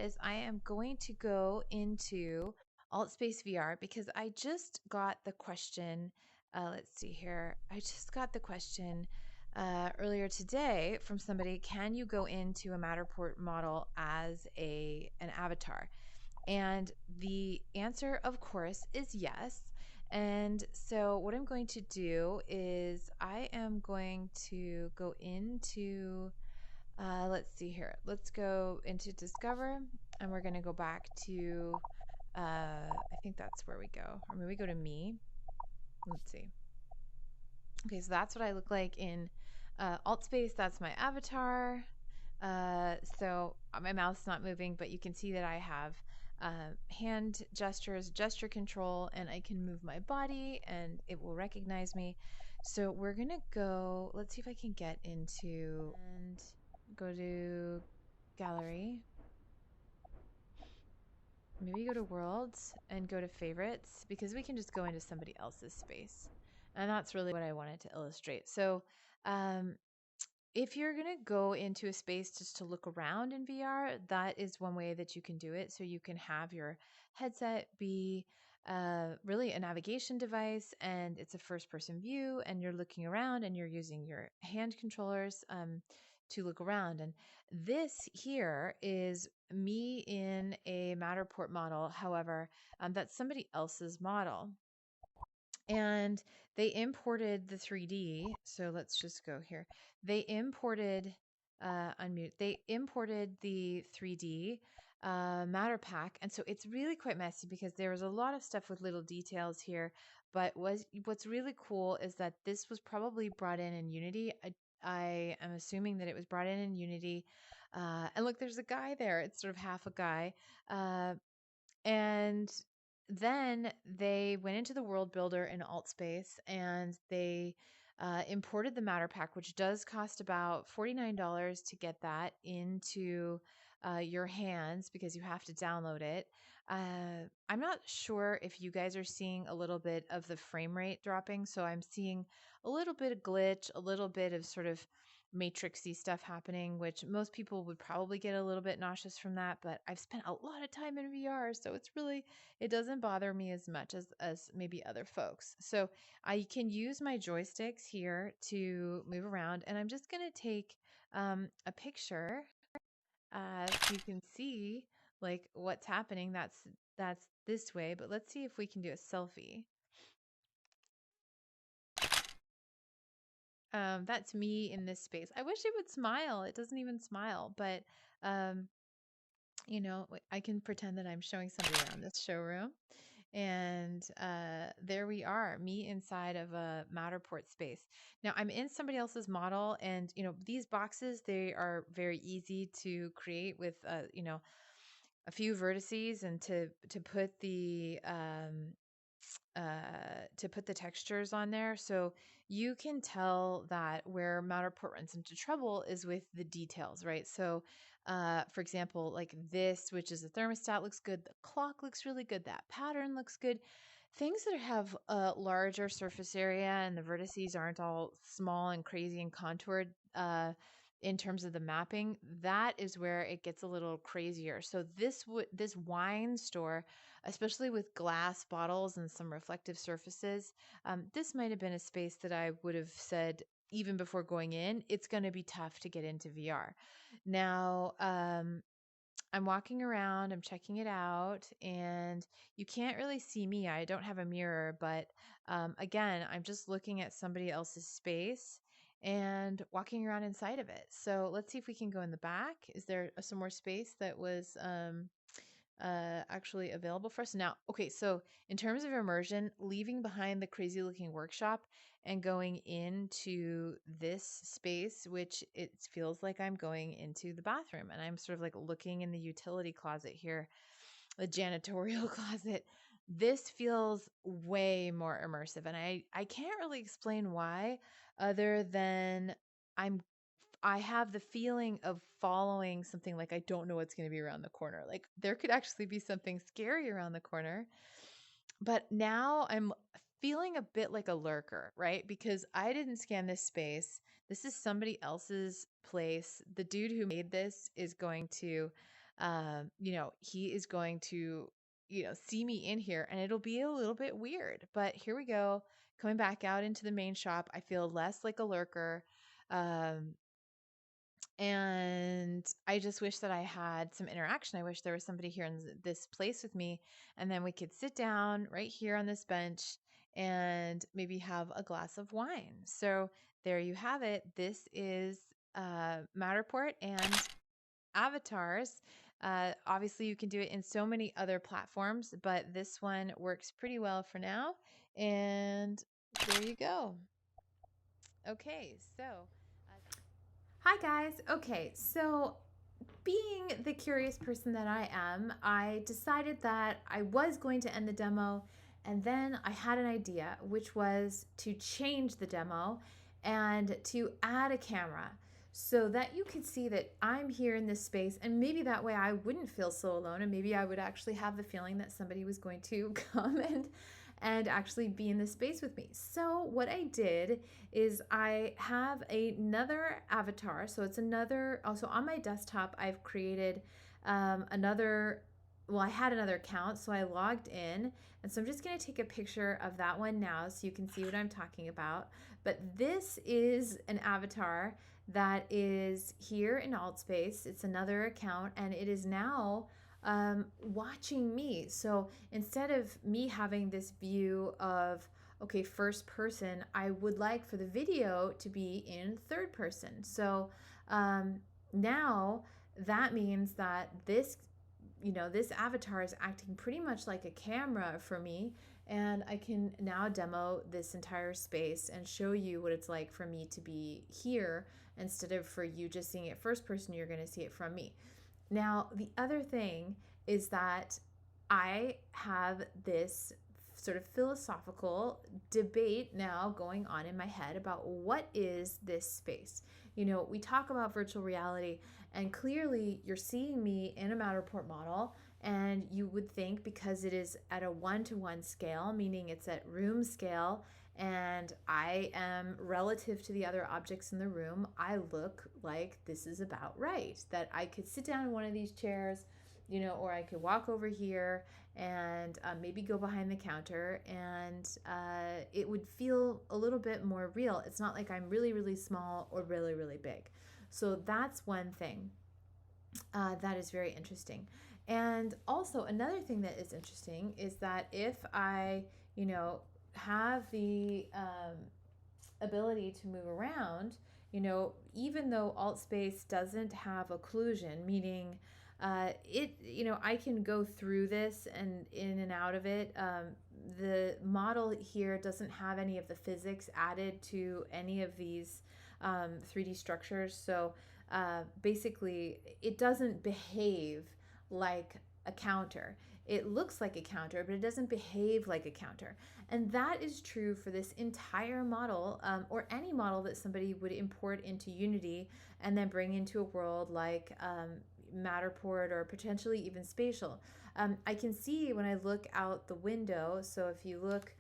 is I am going to go into Altspace VR because I just got the question. Let's see here. I just got the question earlier today from somebody. Can you go into a Matterport model as an avatar? And the answer, of course, is yes. And so what I'm going to do is I am going to go into let's see here. Let's go into Discover, and we're going to go back to, I think that's where we go. Or maybe we go to Me. Let's see. Okay, so that's what I look like in Altspace. That's my avatar. So my mouth's not moving, but you can see that I have hand gestures, gesture control, and I can move my body and it will recognize me. So we're going to go, let's see if I can get into and go to gallery. Maybe go to worlds and go to favorites because we can just go into somebody else's space. And that's really what I wanted to illustrate. So, um, if you're going to go into a space just to look around in VR, that is one way that you can do it. So you can have your headset be really a navigation device and it's a first person view and you're looking around and you're using your hand controllers to look around. And this here is me in a Matterport model. However, that's somebody else's model. And they imported the 3D. So let's just go here. They imported, unmute, they imported the 3D matter pack. And so it's really quite messy because there was a lot of stuff with little details here. But what's really cool is that this was probably brought in Unity. I am assuming that it was brought in Unity. And look, there's a guy there. It's sort of half a guy. And then they went into the world builder in Altspace and they imported the Matter Pack, which does cost about $49 to get that into your hands because you have to download it. I'm not sure if you guys are seeing a little bit of the frame rate dropping. So I'm seeing a little bit of glitch, a little bit of sort of matrixy stuff happening, which most people would probably get a little bit nauseous from that. But I've spent a lot of time in VR, so it doesn't bother me as much as maybe other folks. So I can use my joysticks here to move around, and I'm just going to take a picture so you can see like what's happening. That's this way, but let's see if we can do a selfie. That's me in this space. I wish it would smile. It doesn't even smile, but um, I can pretend that I'm showing somebody around this showroom. And there we are, me inside of a Matterport space. Now I'm in somebody else's model, and these boxes, they are very easy to create with a few vertices and to put to put the textures on there. So you can tell that where Matterport runs into trouble is with the details, right? So for example, like this, which is a thermostat, looks good. The clock looks really good. That pattern looks good. Things that have a larger surface area and the vertices aren't all small and crazy and contoured in terms of the mapping, that is where it gets a little crazier. So this wine store, especially with glass bottles and some reflective surfaces, this might have been a space that I would have said even before going in, it's going to be tough to get into VR. Now, I'm walking around, I'm checking it out, and you can't really see me. I don't have a mirror, but again, I'm just looking at somebody else's space and walking around inside of it. So let's see if we can go in the back. Is there some more space that was actually available for us? Now, okay, so in terms of immersion, leaving behind the crazy looking workshop and going into this space, which it feels like I'm going into the bathroom and I'm sort of like looking in the utility closet here, the janitorial closet. This feels way more immersive, and I can't really explain why, other than I'm I have the feeling of following something, like I don't know what's going to be around the corner. Like there could actually be something scary around the corner. But now I'm feeling a bit like a lurker, right? Because I didn't scan this space. This is somebody else's place. The dude who made this is going to he is going to, see me in here and it'll be a little bit weird. But here we go. Coming back out into the main shop, I feel less like a lurker. Um, and I just wish that I had some interaction. I wish there was somebody here in this place with me, and then we could sit down right here on this bench and maybe have a glass of wine. So there you have it. This is Matterport and avatars. Obviously, you can do it in so many other platforms, but this one works pretty well for now. And there you go. Okay, so. Hi, guys. Okay, so being the curious person that I am, I decided that I was going to end the demo, and then I had an idea, which was to change the demo and to add a camera so that you could see that I'm here in this space, and maybe that way I wouldn't feel so alone, and maybe I would actually have the feeling that somebody was going to come and actually be in this space with me. So what I did is I have another avatar. So it's another, also on my desktop, I've created another, well, I had another account, so I logged in. And so I'm just going to take a picture of that one now so you can see what I'm talking about. But this is an avatar that is here in Altspace. It's another account, and it is now watching me. So instead of me having this view of, okay, first person, I would like for the video to be in third person. So now that means that this avatar is acting pretty much like a camera for me, and I can now demo this entire space and show you what it's like for me to be here instead of for you just seeing it first person. You're going to see it from me. Now, the other thing is that I have this sort of philosophical debate now going on in my head about what is this space. We talk about virtual reality, and clearly you're seeing me in a Matterport model, and you would think because it is at a one-to-one scale, meaning it's at room scale, and I am relative to the other objects in the room, I look like this is about right. That I could sit down in one of these chairs, or I could walk over here and maybe go behind the counter, and it would feel a little bit more real. It's not like I'm really, really small or really, really big. So that's one thing that is very interesting. And also, another thing that is interesting is that if I, have the ability to move around, even though Altspace doesn't have occlusion, meaning I can go through this and in and out of it. The model here doesn't have any of the physics added to any of these 3D structures. So basically, it doesn't behave like a counter. It looks like a counter, but it doesn't behave like a counter. And that is true for this entire model, or any model that somebody would import into Unity and then bring into a world like Matterport or potentially even spatial. I can see when I look out the window, so if you look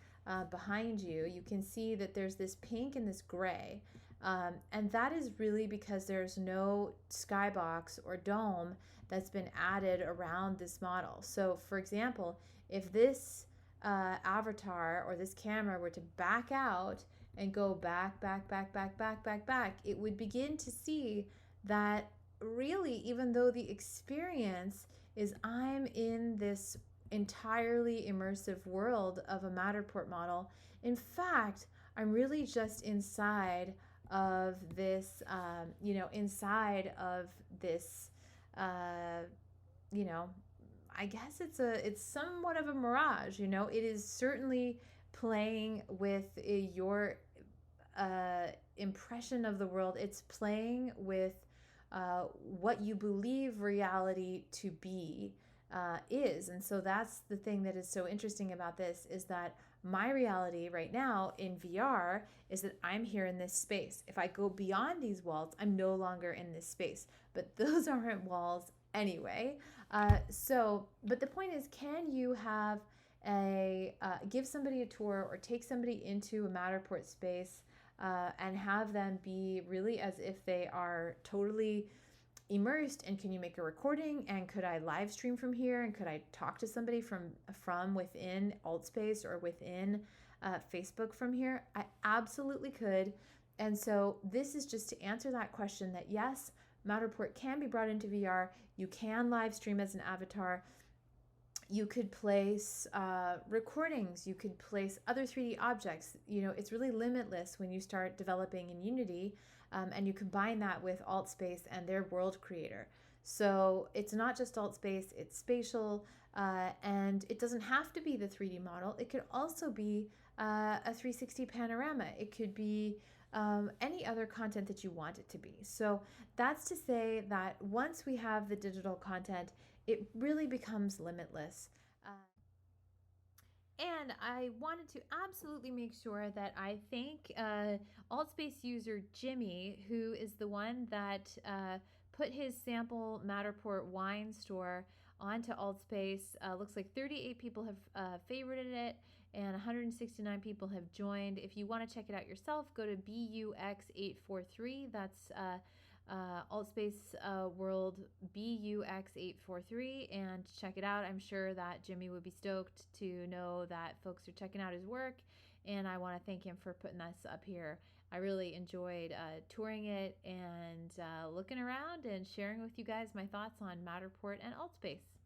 behind you, you can see that there's this pink and this gray. And that is really because there's no skybox or dome that's been added around this model. So, for example, if this avatar or this camera were to back out and go back, back, back, back, back, back, back, it would begin to see that really, even though the experience is I'm in this entirely immersive world of a Matterport model, in fact, I'm really just inside of this, inside of this, uh, you know, I guess it's somewhat of a mirage. It is certainly playing with your impression of the world. It's playing with what you believe reality to be is. And so that's the thing that is so interesting about this, is that my reality right now in VR is that I'm here in this space. If I go beyond these walls, I'm no longer in this space. But those aren't walls anyway. But the point is, can you have give somebody a tour or take somebody into a Matterport space and have them be really as if they are totally immersed, and can you make a recording, and could I live stream from here, and could I talk to somebody from within Altspace or within Facebook from here? I absolutely could. And so this is just to answer that question, that yes, Matterport can be brought into VR. You can live stream as an avatar. You could place recordings. You could place other 3D objects. You know, it's really limitless when you start developing in Unity, and you combine that with Altspace and their world creator. So it's not just Altspace, it's spatial, and it doesn't have to be the 3D model. It could also be a 360 panorama. It could be any other content that you want it to be. So that's to say that once we have the digital content, it really becomes limitless. Uh, and I wanted to absolutely make sure that I thank Altspace user Jimmy, who is the one that put his sample Matterport wine store onto Altspace. Looks like 38 people have favorited it, and 169 people have joined. If you want to check it out yourself, go to BUX843. That's Altspace World BUX843, and check it out. I'm sure that Jimmy would be stoked to know that folks are checking out his work, and I want to thank him for putting this up here. I really enjoyed touring it and looking around and sharing with you guys my thoughts on Matterport and Altspace.